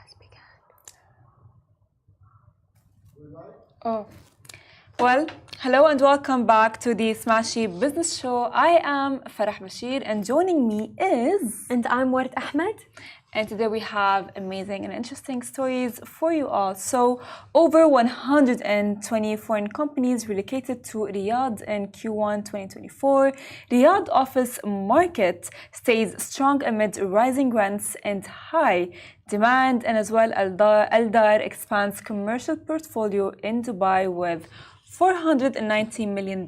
has begun. Oh, well, hello and welcome back to the Smashi Business Show. I am Farah Bashir and joining me is... And I'm Ward Ahmed. And today we have amazing and interesting stories for you all. So, over 120 foreign companies relocated to Riyadh in Q1 2024. Riyadh office market stays strong amid rising rents and high demand. And as well, Aldar expands commercial portfolio in Dubai with $490 million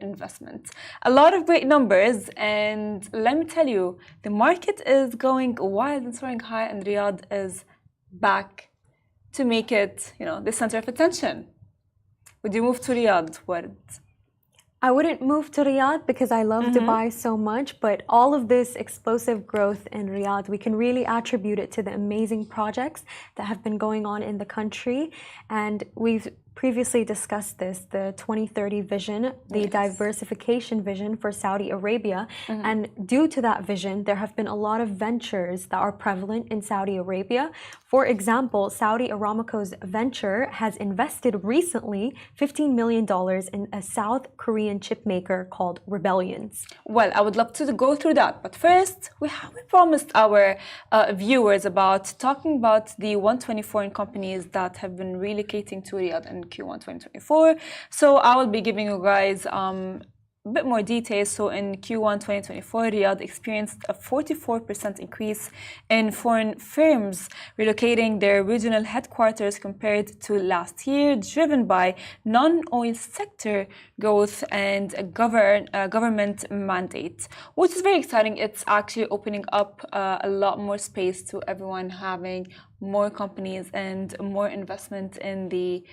investment. A lot of great numbers, and let me tell you, the market is going wild and soaring high, and Riyadh is back to make it, the center of attention. Would you move to Riyadh? What? I wouldn't move to Riyadh because I love Dubai so much, but all of this explosive growth in Riyadh, we can really attribute it to the amazing projects that have been going on in the country. And we've previously discussed this, the 2030 vision, the diversification vision for Saudi Arabia. And due to that vision, there have been a lot of ventures that are prevalent in Saudi Arabia. For example, Saudi Aramco's venture has invested recently $15 million in a South Korean chip maker called Rebellions. Well, I would love to go through that. But first, we promised our viewers about talking about the 120 foreign companies that have been relocating to Riyadh in Q1 2024. So I will be giving you guys a bit more details. So in Q1 2024, Riyadh experienced a 44% increase in foreign firms relocating their regional headquarters compared to last year, driven by non-oil sector growth and a government mandate, which is very exciting. It's actually opening up a lot more space to everyone having more companies and more investment in the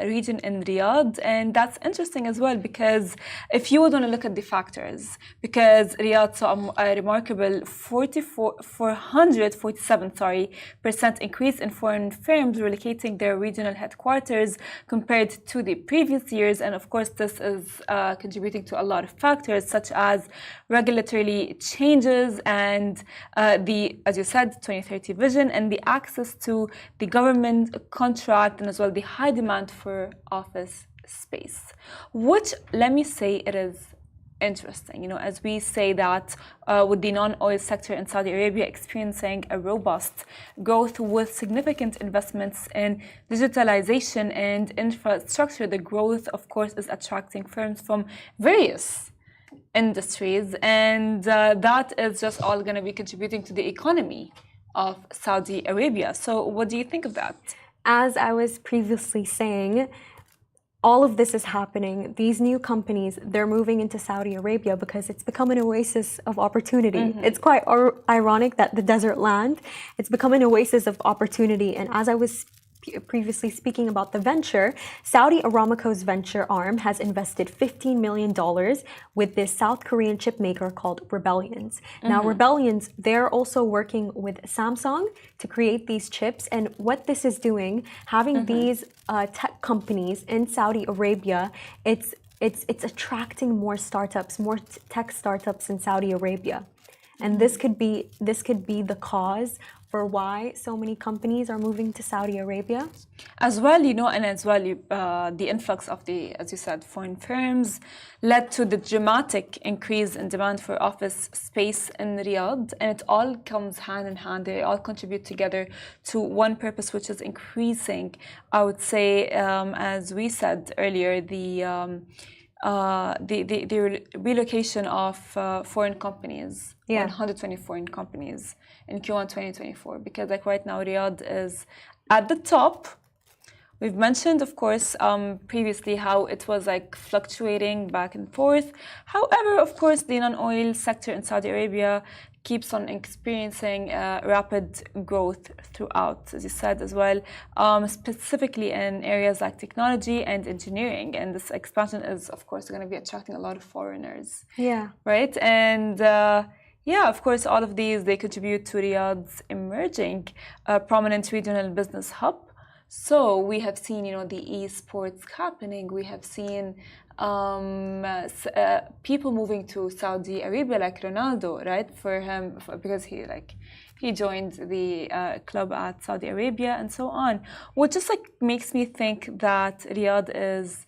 region in Riyadh. And that's interesting as well, because if you would want to look at the factors, because Riyadh saw a remarkable 447% increase in foreign firms relocating their regional headquarters compared to the previous years. And of course, this is contributing to a lot of factors, such as regulatory changes and as you said, 2030 vision and the access to the government contract, and as well the high demand for office space, which, let me say, it is interesting, as we say that with the non-oil sector in Saudi Arabia experiencing a robust growth with significant investments in digitalization and infrastructure, the growth, of course, is attracting firms from various industries, and that is just all going to be contributing to the economy of Saudi Arabia. So what do you think of that? As I was previously saying, all of this is happening. These new companies, they're moving into Saudi Arabia because it's become an oasis of opportunity. It's quite ironic that the desert land, it's become an oasis of opportunity. And as I was previously speaking about the venture, Saudi Aramco's venture arm has invested $15 million with this South Korean chip maker called Rebellions. Now, Rebellions, they're also working with Samsung to create these chips. And what this is doing, having these tech companies in Saudi Arabia, it's attracting more startups, more tech startups in Saudi Arabia. And this could be the cause for why so many companies are moving to Saudi Arabia. As well, and as well, the influx of the, as you said, foreign firms led to the dramatic increase in demand for office space in Riyadh. And it all comes hand in hand. They all contribute together to one purpose, which is increasing, I would say, as we said earlier, the relocation of foreign companies, 120 foreign companies in Q1 2024, because like right now Riyadh is at the top. We've mentioned, of course, previously how it was like fluctuating back and forth. However, of course, the non-oil sector in Saudi Arabia keeps on experiencing rapid growth throughout, as you said as well, specifically in areas like technology and engineering. And this expansion is, of course, going to be attracting a lot of foreigners. Yeah. Right? And of course, all of these, they contribute to Riyadh's emerging prominent regional business hub. So we have seen, the esports happening. We have seen people moving to Saudi Arabia, like Ronaldo, right? Because he joined the club at Saudi Arabia and so on, which just like makes me think that Riyadh is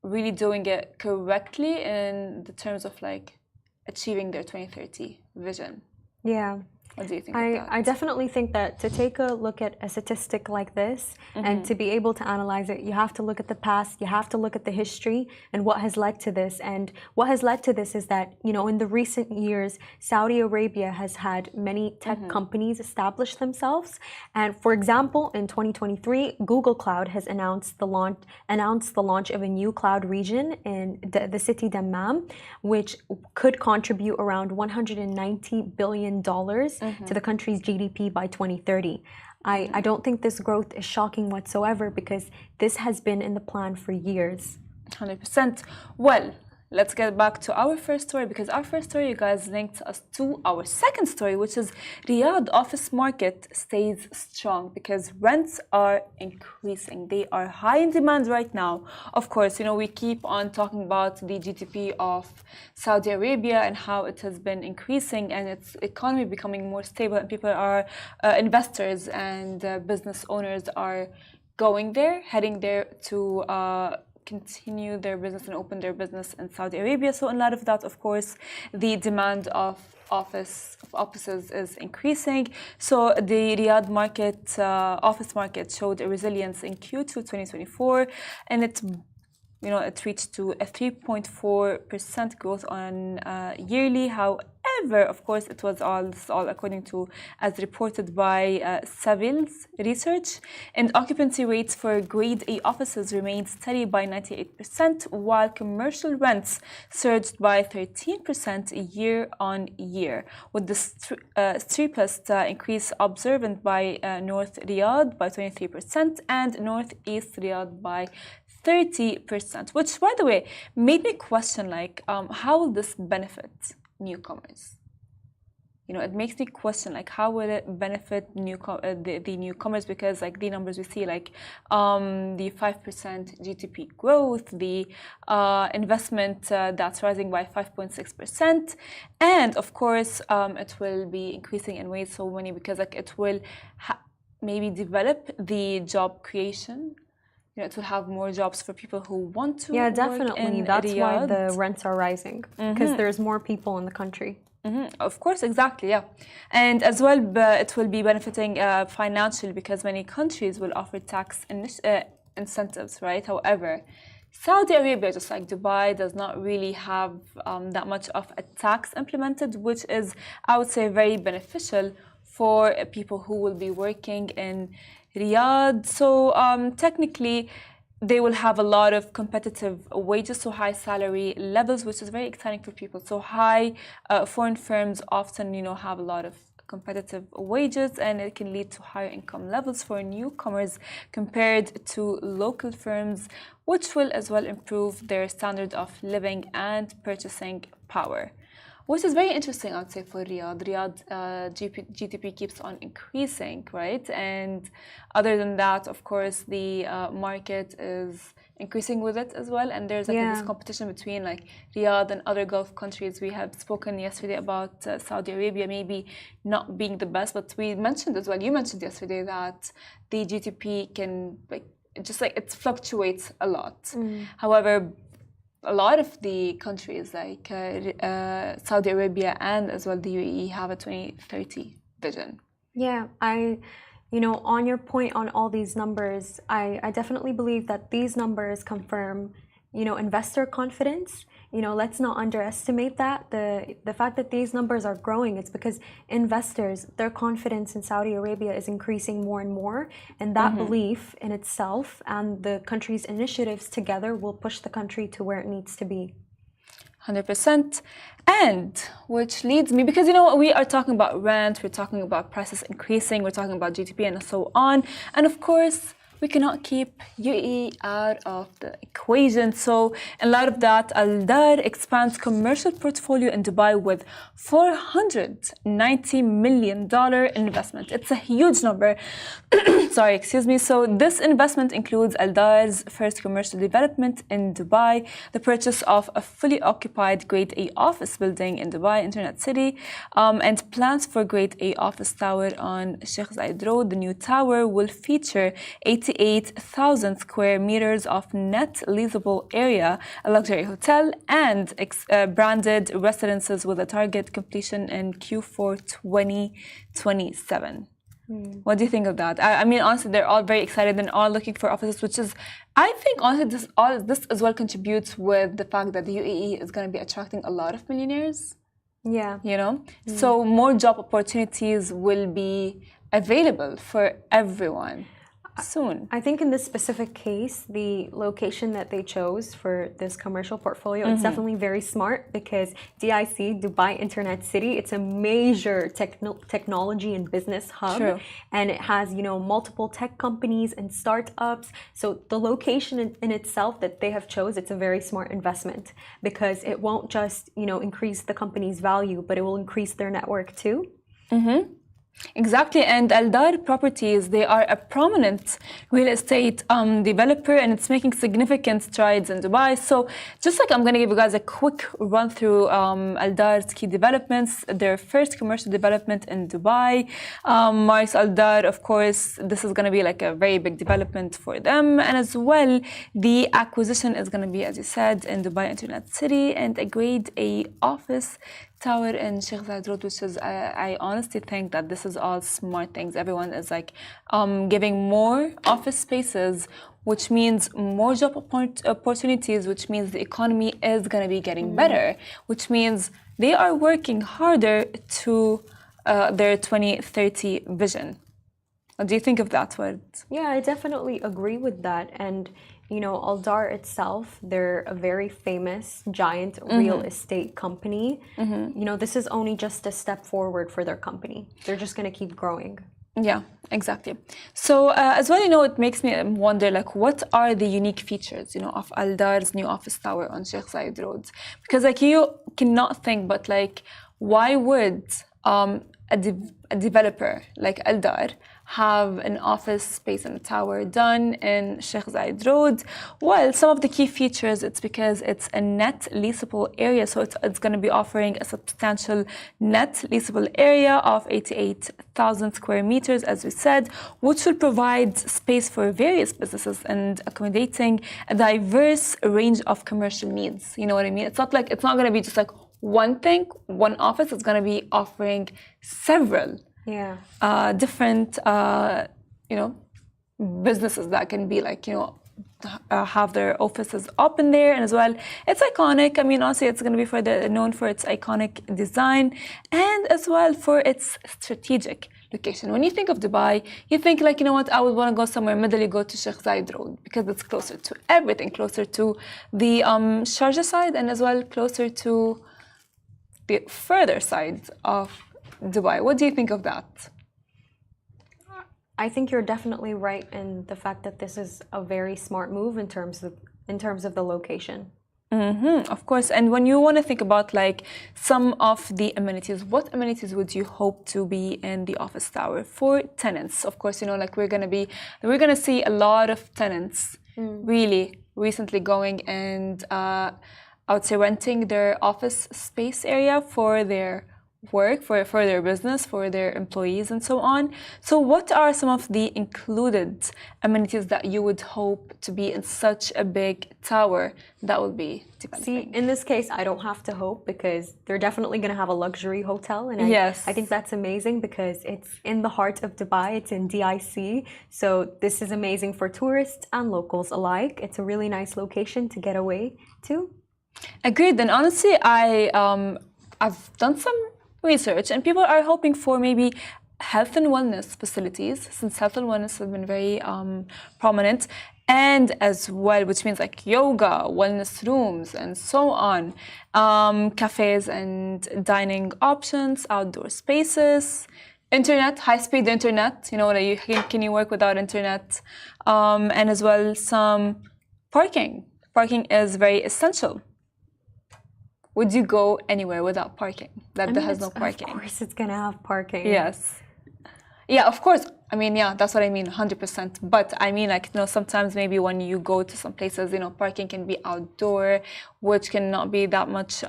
really doing it correctly in the terms of like achieving their 2030 vision. Yeah. What do you think of that? I definitely think that to take a look at a statistic like this and to be able to analyze it, you have to look at the past, you have to look at the history and what has led to this. And what has led to this is that, you know, in the recent years, Saudi Arabia has had many tech companies establish themselves. And for example, in 2023, Google Cloud has announced the launch of a new cloud region in the city Dammam, which could contribute around $190 billion to the country's GDP by 2030. I don't think this growth is shocking whatsoever because this has been in the plan for years. 100%. Well, let's get back to our first story because our first story, you guys, linked us to our second story, which is Riyadh office market stays strong because rents are increasing. They are high in demand right now. Of course, you know, we keep on talking about the GDP of Saudi Arabia and how it has been increasing and its economy becoming more stable, and people are investors and business owners are going there, heading there to continue their business and open their business in Saudi Arabia. So in light of that, of course, the demand of offices is increasing. So the Riyadh market, office market showed a resilience in Q2 2024, and it reached to a 3.4% growth on yearly. However, of course, it was all according to, as reported by Savills Research, and occupancy rates for Grade A offices remained steady by 98%, while commercial rents surged by 13% year on year, with the steepest increase observed by North Riyadh by 23% and Northeast Riyadh by 30%, which, by the way, made me question like how will this benefit newcomers? You know, it makes me question like how will it benefit the newcomers, because like the numbers we see, like the 5% GDP growth, the investment that's rising by 5.6%, and of course it will be increasing in ways so many, because like it will maybe develop the job creation. You know, it will have more jobs for people who want to. Yeah, work definitely. In That's Riyadh. why the rents are rising, because there's more people in the country. Of course, exactly, yeah. And as well, it will be benefiting financially, because many countries will offer tax incentives, right? However, Saudi Arabia, just like Dubai, does not really have that much of a tax implemented, which is, I would say, very beneficial for people who will be working in Riyadh. So technically, they will have a lot of competitive wages, so high salary levels, which is very exciting for people. So foreign firms often, have a lot of competitive wages, and it can lead to higher income levels for newcomers compared to local firms, which will as well improve their standard of living and purchasing power. Which is very interesting, I would say, for Riyadh. Riyadh GDP keeps on increasing, right? And other than that, of course, the market is increasing with it as well. And there's like this competition between like Riyadh and other Gulf countries. We have spoken yesterday about Saudi Arabia maybe not being the best, but we mentioned as well, you mentioned yesterday, that the GDP can it fluctuates a lot. However, a lot of the countries like Saudi Arabia and as well the UAE have a 2030 vision. Yeah, on your point on all these numbers, I definitely believe that these numbers confirm, investor confidence. Let's not underestimate that. The fact that these numbers are growing, it's because investors, their confidence in Saudi Arabia is increasing more and more. And that belief in itself and the country's initiatives together will push the country to where it needs to be. 100%. And which leads me, because, we are talking about rent, we're talking about prices increasing, we're talking about GDP and so on. And of course, we cannot keep UAE out of the equation. So in light of that, Aldar expands commercial portfolio in Dubai with $490 million investment. It's a huge number. Sorry, excuse me. So this investment includes Aldar's first commercial development in Dubai, the purchase of a fully occupied Grade A office building in Dubai Internet City, and plans for Grade A office tower on Sheikh Zayed Road. The new tower will feature 88,000 square meters of net leasable area, a luxury hotel, and branded residences with a target completion in Q4 2027. What do you think of that? I mean, honestly, they're all very excited and all looking for offices, which is, I think, honestly, this as well contributes with the fact that the UAE is going to be attracting a lot of millionaires. Yeah. You know? So more job opportunities will be available for everyone soon. I think in this specific case, the location that they chose for this commercial portfolio, it's definitely very smart because DIC, Dubai Internet City, it's a major technology and business hub. True. And it has, you know, multiple tech companies and startups. So the location in itself that they have chose, it's a very smart investment because it won't just, you know, increase the company's value, but it will increase their network too. Exactly, and Aldar Properties, they are a prominent real estate developer, and it's making significant strides in Dubai. So just like I'm going to give you guys a quick run through Aldar's key developments. Their first commercial development in Dubai, marks Aldar, of course, this is going to be like a very big development for them. And as well, the acquisition is going to be, as you said, in Dubai Internet City, and a Grade A office tower in Sheikh Zayed Road, which is, I honestly think that this is all smart things. Everyone is like giving more office spaces, which means more job opportunities, which means the economy is going to be getting better, which means they are working harder to their 2030 vision. What do you think of that word? Yeah, I definitely agree with that. And you know, Aldar itself, they're a very famous, giant real estate company. You know, this is only just a step forward for their company. They're just going to keep growing. Yeah, exactly. So as well, you know, it makes me wonder, like, what are the unique features, you know, of Aldar's new office tower on Sheikh Zayed Road? Because, like, you cannot think, but, like, why would a developer like Aldar have an office space and a tower done in Sheikh Zayed Road? Well, some of the key features, it's because it's a net leasable area. So it's going to be offering a substantial net leasable area of 88,000 square meters, as we said, which will provide space for various businesses and accommodating a diverse range of commercial needs. You know what I mean? It's not going to be just like one thing, one office. It's going to be offering several different, you know, businesses that can be like, you know, have their offices open there. And as well, it's iconic. I mean, honestly, it's going to be known for its iconic design and as well for its strategic location. When you think of Dubai, you think like, you know what, I would want to go somewhere middle, you go to Sheikh Zayed Road because it's closer to everything, closer to the Sharjah side and as well closer to the further side of Dubai. What do you think of that? I think you're definitely right in the fact that this is a very smart move in terms of the location. Of course. And when you want to think about like some of the amenities, what amenities would you hope to be in the office tower for tenants? Of course, you know, like we're going to see a lot of tenants really recently going and I would say renting their office space area for their work, for their business, for their employees and so on. So what are some of the included amenities that you would hope to be in such a big tower that will be developing? See, in this case, I don't have to hope because they're definitely going to have a luxury hotel. And I think that's amazing because it's in the heart of Dubai. It's in DIC. So this is amazing for tourists and locals alike. It's a really nice location to get away to. Agreed. And honestly, I've done some research and people are hoping for maybe health and wellness facilities since health and wellness have been very prominent and as well, which means like yoga, wellness rooms and so on, cafes and dining options, outdoor spaces, internet, high-speed internet. You know, can you work without internet? And as well, some parking. Parking is very essential. Would you go anywhere without parking? That has no parking. Of course, it's gonna have parking. Yes. Yeah, of course. I mean, yeah, that's what I mean, 100%. But I mean, like, you know, sometimes maybe when you go to some places, you know, parking can be outdoor, which cannot be that much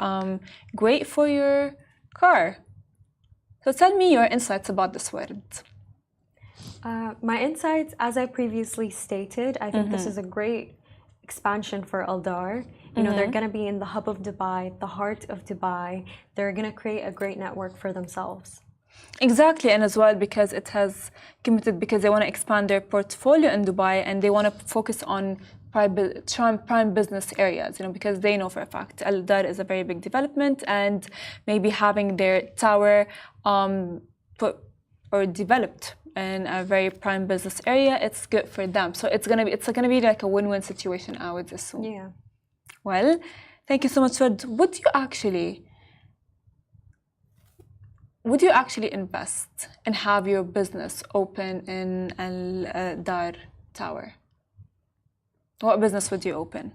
great for your car. So tell me your insights about this word. My insights, as I previously stated, I think this is a great expansion for Aldar. You know, they're going to be in the hub of Dubai, the heart of Dubai. They're going to create a great network for themselves. Exactly, and as well because it has committed, because they want to expand their portfolio in Dubai and they want to focus on prime business areas, you know, because they know for a fact Aldar is a very big development, and maybe having their tower developed in a very prime business area, it's good for them. So it's gonna be like a win-win situation, I would assume. Yeah. Well, thank you so much. Would you actually invest and have your business open in Aldar Tower? What business would you open?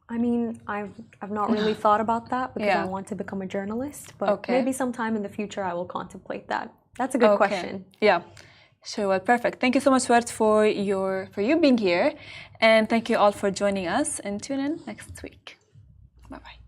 I mean, I've not really thought about that because I want to become a journalist, but maybe sometime in the future I will contemplate that. That's a good question. Yeah. Sure, well, perfect. Thank you so much, Ryadh, for you being here, and thank you all for joining us, and tune in next week. Bye-bye.